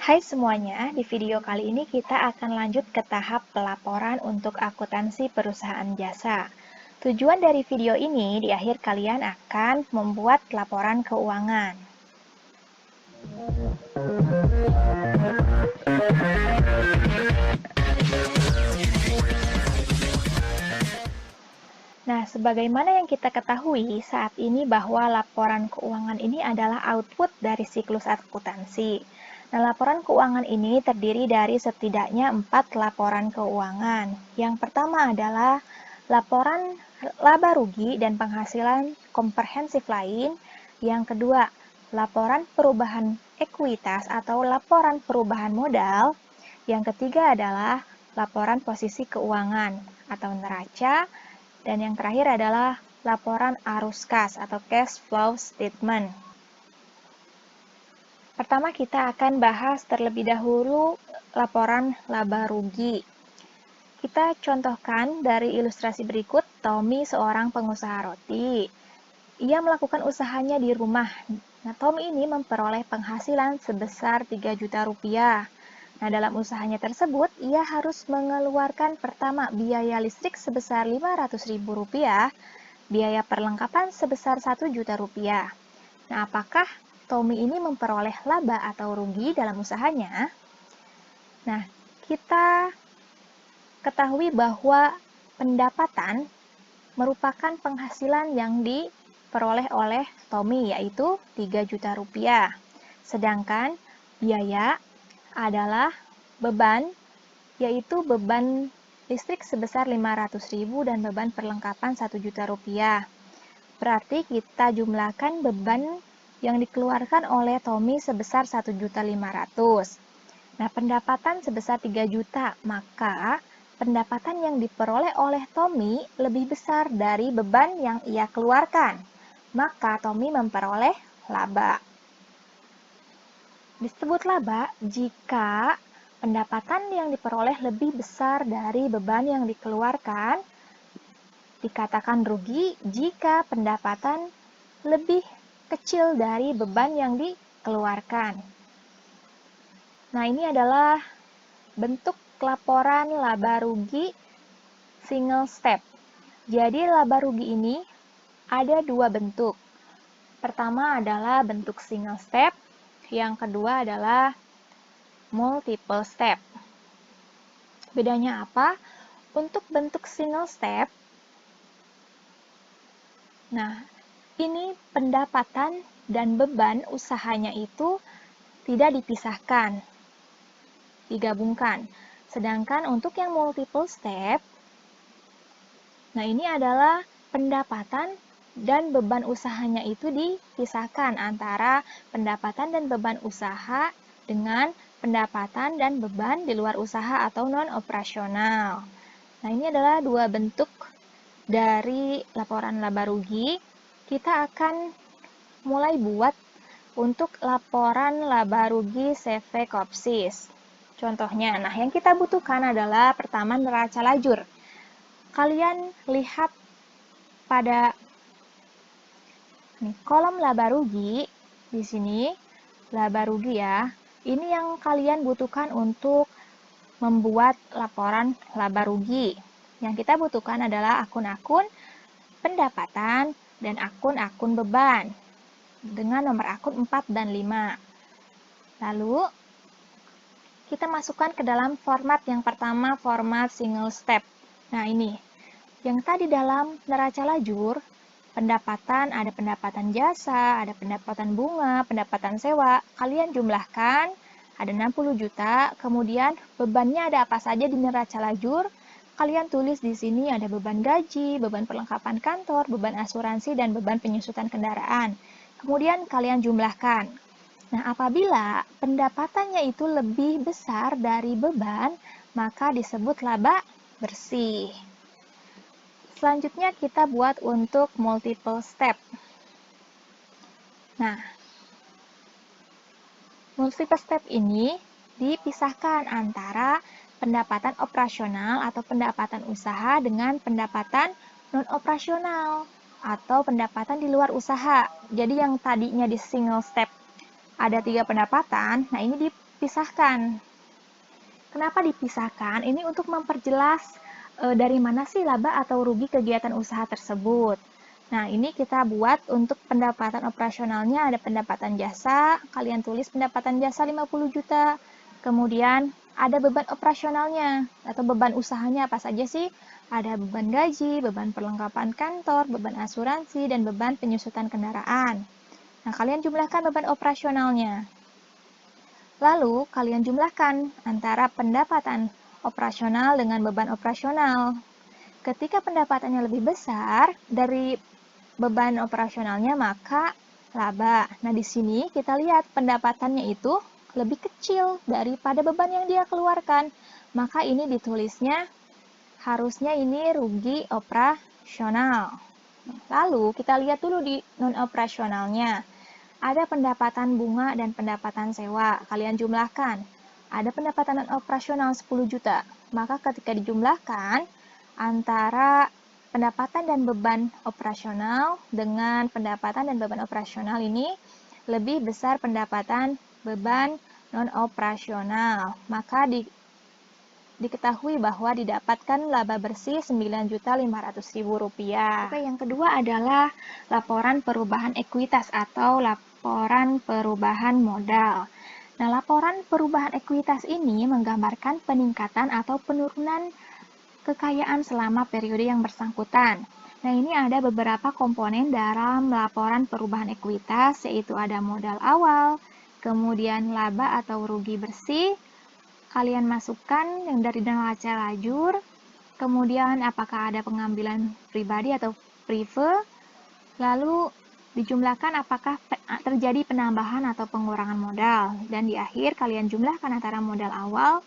Hai semuanya, di video kali ini kita akan lanjut ke tahap pelaporan untuk akuntansi perusahaan jasa. Tujuan dari video ini, di akhir kalian akan membuat laporan keuangan. Nah, sebagaimana yang kita ketahui saat ini bahwa laporan keuangan ini adalah output dari siklus akuntansi. Nah, laporan keuangan ini terdiri dari setidaknya 4 laporan keuangan. Yang pertama adalah laporan laba rugi dan penghasilan komprehensif lain. Yang kedua, laporan perubahan ekuitas atau laporan perubahan modal. Yang ketiga adalah laporan posisi keuangan atau neraca. Dan yang terakhir adalah laporan arus kas atau cash flow statement. Pertama kita akan bahas terlebih dahulu laporan laba rugi. Kita contohkan dari ilustrasi berikut, Tommy seorang pengusaha roti. Ia melakukan usahanya di rumah. Nah, Tommy ini memperoleh penghasilan sebesar 3 juta rupiah. Nah, dalam usahanya tersebut, ia harus mengeluarkan pertama biaya listrik sebesar 500.000 rupiah, biaya perlengkapan sebesar 1 juta rupiah. Nah, apakah Tommy ini memperoleh laba atau rugi dalam usahanya? Nah, kita ketahui bahwa pendapatan merupakan penghasilan yang diperoleh oleh Tommy, yaitu 3 juta rupiah. Sedangkan biaya adalah beban, yaitu beban listrik sebesar 500.000 dan beban perlengkapan 1 juta rupiah. Berarti kita jumlahkan beban yang dikeluarkan oleh Tommy sebesar 1.500.000. Nah, pendapatan sebesar 3 juta, maka pendapatan yang diperoleh oleh Tommy lebih besar dari beban yang ia keluarkan. Maka Tommy memperoleh laba. Disebut laba jika pendapatan yang diperoleh lebih besar dari beban yang dikeluarkan. Dikatakan rugi jika pendapatan lebih kecil dari beban yang dikeluarkan. Nah, ini adalah bentuk laporan laba rugi single step. Jadi, laba rugi ini ada dua bentuk. Pertama adalah bentuk single step, yang kedua adalah multiple step. Bedanya apa? Untuk bentuk single step, nah, ini pendapatan dan beban usahanya itu tidak dipisahkan, digabungkan. Sedangkan untuk yang multiple step, nah ini adalah pendapatan dan beban usahanya itu dipisahkan antara pendapatan dan beban usaha dengan pendapatan dan beban di luar usaha atau non-operasional. Nah, ini adalah dua bentuk dari laporan laba rugi. Kita akan mulai buat untuk laporan laba rugi CV Kopsis. Contohnya, nah yang kita butuhkan adalah pertama neraca lajur. Kalian lihat pada kolom laba rugi di sini, laba rugi ya. Ini yang kalian butuhkan untuk membuat laporan laba rugi. Yang kita butuhkan adalah akun-akun pendapatan dan akun-akun beban dengan nomor akun 4 dan 5. Lalu kita masukkan ke dalam format yang pertama, format single step. Nah, ini yang tadi dalam neraca lajur, pendapatan ada pendapatan jasa, ada pendapatan bunga, pendapatan sewa. Kalian jumlahkan, ada 60 juta, kemudian bebannya ada apa saja di neraca lajur. Kalian tulis di sini ada beban gaji, beban perlengkapan kantor, beban asuransi, dan beban penyusutan kendaraan. Kemudian kalian jumlahkan. Nah, apabila pendapatannya itu lebih besar dari beban, maka disebut laba bersih. Selanjutnya kita buat untuk multiple step. Nah, multiple step ini dipisahkan antara pendapatan operasional atau pendapatan usaha dengan pendapatan non-operasional atau pendapatan di luar usaha. Jadi yang tadinya di single step ada 3 pendapatan, nah ini pisahkan. Kenapa dipisahkan? Ini untuk memperjelas dari mana sih laba atau rugi kegiatan usaha tersebut. Nah, ini kita buat untuk pendapatan operasionalnya ada pendapatan jasa, kalian tulis pendapatan jasa 50 juta. Kemudian ada beban operasionalnya atau beban usahanya apa saja sih? Ada beban gaji, beban perlengkapan kantor, beban asuransi, dan beban penyusutan kendaraan. Nah, kalian jumlahkan beban operasionalnya. Lalu, kalian jumlahkan antara pendapatan operasional dengan beban operasional. Ketika pendapatannya lebih besar dari beban operasionalnya, maka laba. Nah, di sini kita lihat pendapatannya itu lebih kecil daripada beban yang dia keluarkan. Maka ini ditulisnya harusnya ini rugi operasional. Lalu, kita lihat dulu di non-operasionalnya. Ada pendapatan bunga dan pendapatan sewa. Kalian jumlahkan. Ada pendapatan operasional 10 juta. Maka ketika dijumlahkan antara pendapatan dan beban operasional dengan pendapatan dan beban operasional ini lebih besar pendapatan beban non-operasional. Maka diketahui bahwa didapatkan laba bersih Rp9.500.000. Oke, yang kedua adalah laporan perubahan ekuitas atau laporan perubahan modal. Nah, laporan perubahan ekuitas ini menggambarkan peningkatan atau penurunan kekayaan selama periode yang bersangkutan. Nah, ini ada beberapa komponen dalam laporan perubahan ekuitas, yaitu ada modal awal, kemudian laba atau rugi bersih, kalian masukkan yang dari neraca lajur, kemudian apakah ada pengambilan pribadi atau prive, lalu dijumlahkan apakah terjadi penambahan atau pengurangan modal, dan di akhir kalian jumlahkan antara modal awal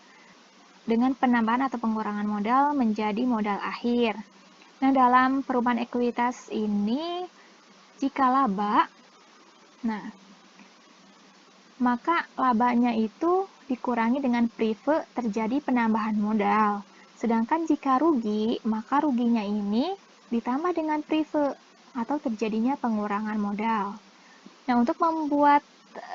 dengan penambahan atau pengurangan modal menjadi modal akhir. Nah, dalam perubahan ekuitas ini, jika laba, maka labanya itu dikurangi dengan prive terjadi penambahan modal. Sedangkan jika rugi, maka ruginya ini ditambah dengan prive atau terjadinya pengurangan modal. Nah, untuk membuat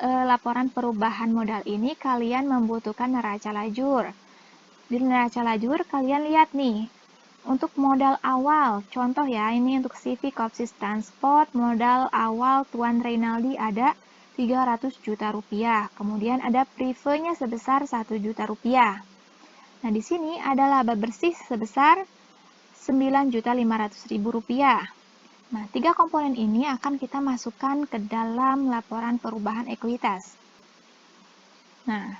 laporan perubahan modal ini, kalian membutuhkan neraca lajur. Di neraca lajur, kalian lihat nih, untuk modal awal, contoh ya, ini untuk CV Kopsis Transport, modal awal Tuan Reynaldi ada 300 juta rupiah. Kemudian ada privenya sebesar 1 juta rupiah. Nah, di sini ada laba bersih sebesar 9.500.000 rupiah. Nah, tiga komponen ini akan kita masukkan ke dalam laporan perubahan ekuitas. Nah,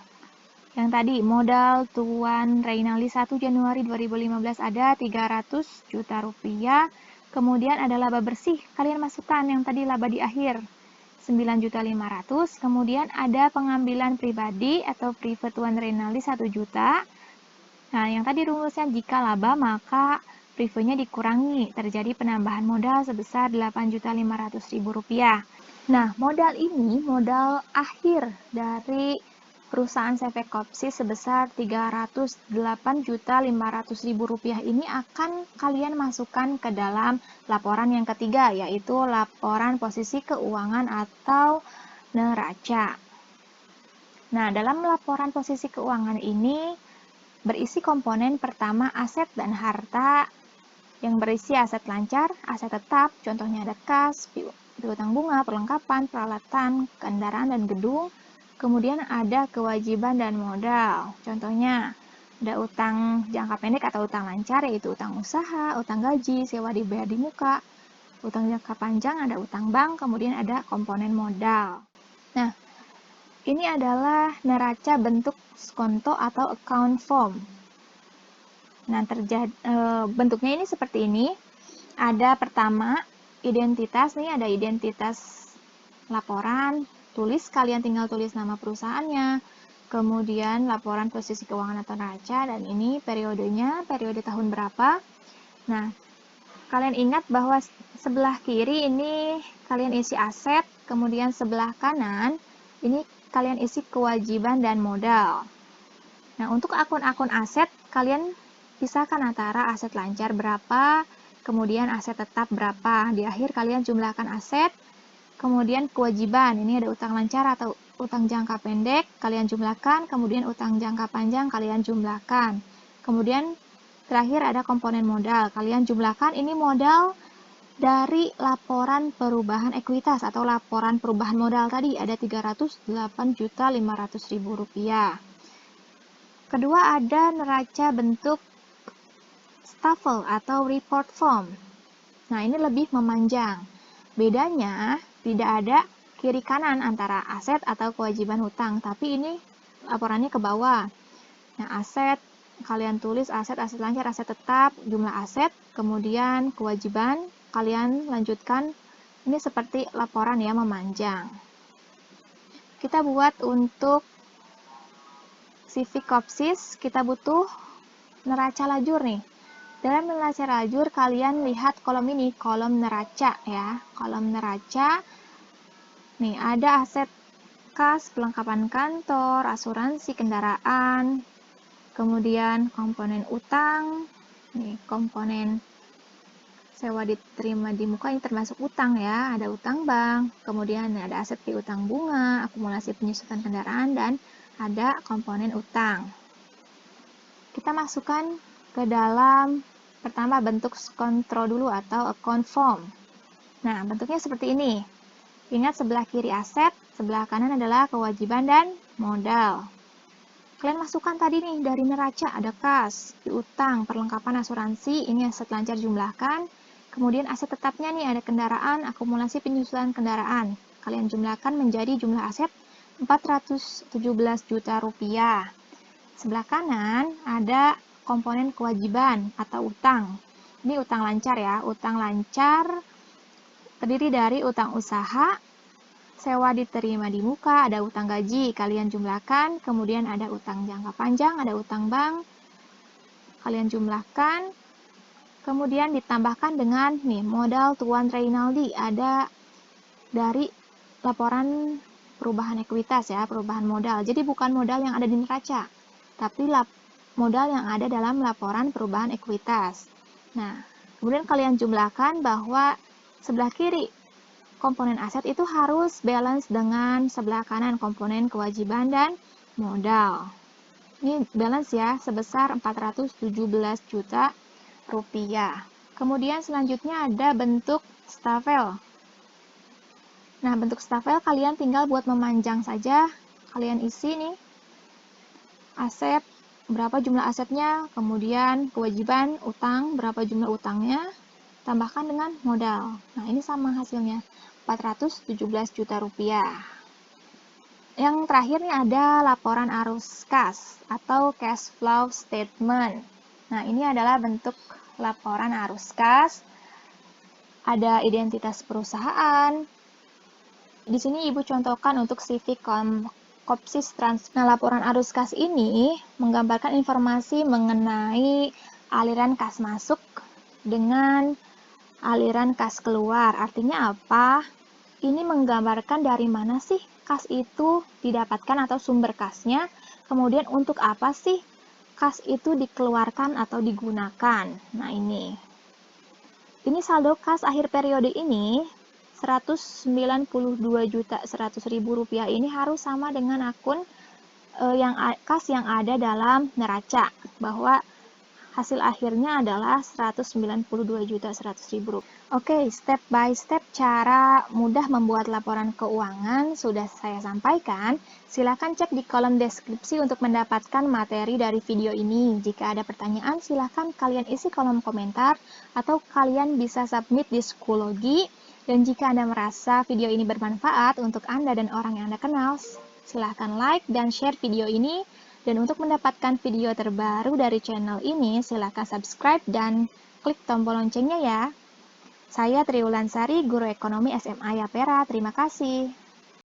yang tadi modal Tuan Reynaldi 1 Januari 2015 ada 300 juta rupiah. Kemudian ada laba bersih, kalian masukkan yang tadi laba di akhir 9.500.000. Kemudian ada pengambilan pribadi atau private Tuan Reynaldi 1 juta. Nah, yang tadi rumusnya jika laba maka privenya dikurangi, terjadi penambahan modal sebesar Rp8.500.000. Nah, modal ini modal akhir dari perusahaan CV Kopsis sebesar Rp308.500.000 ini akan kalian masukkan ke dalam laporan yang ketiga, yaitu laporan posisi keuangan atau neraca. Nah, dalam laporan posisi keuangan ini berisi komponen pertama aset dan harta yang berisi aset lancar, aset tetap, contohnya ada kas, piutang bunga, perlengkapan, peralatan, kendaraan, dan gedung. Kemudian ada kewajiban dan modal. Contohnya, ada utang jangka pendek atau utang lancar, yaitu utang usaha, utang gaji, sewa dibayar di muka. Utang jangka panjang ada utang bank, kemudian ada komponen modal. Nah, ini adalah neraca bentuk skonto atau account form. Nah, bentuknya ini seperti ini. Ada pertama, identitas. Nih ada identitas laporan. Kalian tinggal tulis nama perusahaannya, kemudian laporan posisi keuangan atau neraca, dan ini periodenya, periode tahun berapa. Nah, kalian ingat bahwa sebelah kiri ini kalian isi aset, kemudian sebelah kanan ini kalian isi kewajiban dan modal. Nah, untuk akun-akun aset, kalian pisahkan antara aset lancar berapa, kemudian aset tetap berapa. Di akhir kalian jumlahkan aset, kemudian kewajiban, ini ada utang lancar atau utang jangka pendek kalian jumlahkan, kemudian utang jangka panjang kalian jumlahkan. Kemudian terakhir ada komponen modal, kalian jumlahkan. Ini modal dari laporan perubahan ekuitas atau laporan perubahan modal tadi, ada Rp308.500.000. Kedua ada neraca bentuk staffel atau report form. Nah, ini lebih memanjang. Bedanya tidak ada kiri kanan antara aset atau kewajiban hutang, tapi ini laporannya ke bawah. Nah, aset kalian tulis aset lancar, aset tetap, jumlah aset, kemudian kewajiban kalian lanjutkan. Ini seperti laporan ya, memanjang. Kita buat untuk civic COPSIS, kita butuh neraca lajur nih. Dalam neraca lajur, kalian lihat kolom ini, kolom neraca ya. Kolom neraca, nih ada aset kas, pelengkapan kantor, asuransi kendaraan, kemudian komponen utang, nih komponen sewa diterima di muka ini termasuk utang ya, ada utang bank, kemudian ada aset piutang bunga, akumulasi penyusutan kendaraan, dan ada komponen utang. Kita masukkan ke dalam pertama bentuk kontrol dulu atau account form. Nah, bentuknya seperti ini. Ingat sebelah kiri aset, sebelah kanan adalah kewajiban dan modal. Kalian masukkan tadi nih dari neraca, ada kas, piutang, perlengkapan asuransi, ini aset lancar jumlahkan. Kemudian aset tetapnya nih ada kendaraan, akumulasi penyusutan kendaraan. Kalian jumlahkan menjadi jumlah aset Rp417 juta. Sebelah kanan ada komponen kewajiban atau utang. Ini utang lancar ya, utang lancar terdiri dari utang usaha, sewa diterima di muka, ada utang gaji, kalian jumlahkan, kemudian ada utang jangka panjang, ada utang bank, kalian jumlahkan, kemudian ditambahkan dengan nih modal Tuan Reynaldi, ada dari laporan perubahan ekuitas ya, perubahan modal. Jadi bukan modal yang ada di neraca, tapi modal yang ada dalam laporan perubahan ekuitas. Nah, kemudian kalian jumlahkan bahwa sebelah kiri komponen aset itu harus balance dengan sebelah kanan komponen kewajiban dan modal. Ini balance ya, sebesar Rp417 juta. Kemudian selanjutnya ada bentuk staffel. Nah, bentuk staffel kalian tinggal buat memanjang saja. Kalian isi nih aset, berapa jumlah asetnya, kemudian kewajiban utang, berapa jumlah utangnya, tambahkan dengan modal. Nah, ini sama hasilnya, Rp417 juta. Yang terakhir nih ada laporan arus kas atau cash flow statement. Nah, ini adalah bentuk laporan arus kas. Ada identitas perusahaan. Di sini Ibu contohkan untuk civic COPSIS Trans. Nah, laporan arus kas ini menggambarkan informasi mengenai aliran kas masuk dengan aliran kas keluar. Artinya apa? Ini menggambarkan dari mana sih kas itu didapatkan atau sumber kasnya, kemudian untuk apa sih kas itu dikeluarkan atau digunakan. Nah, ini saldo kas akhir periode ini Rp192.100.000 ini harus sama dengan akun kas yang ada dalam neraca, bahwa hasil akhirnya adalah Rp192.100.000. Oke, step by step cara mudah membuat laporan keuangan sudah saya sampaikan. Silakan cek di kolom deskripsi untuk mendapatkan materi dari video ini. Jika ada pertanyaan, silakan kalian isi kolom komentar atau kalian bisa submit di Schoology. Dan jika Anda merasa video ini bermanfaat untuk Anda dan orang yang Anda kenal, silahkan like dan share video ini. Dan untuk mendapatkan video terbaru dari channel ini, silahkan subscribe dan klik tombol loncengnya ya. Saya Triwulansari, Guru Ekonomi SMA Yapera. Terima kasih.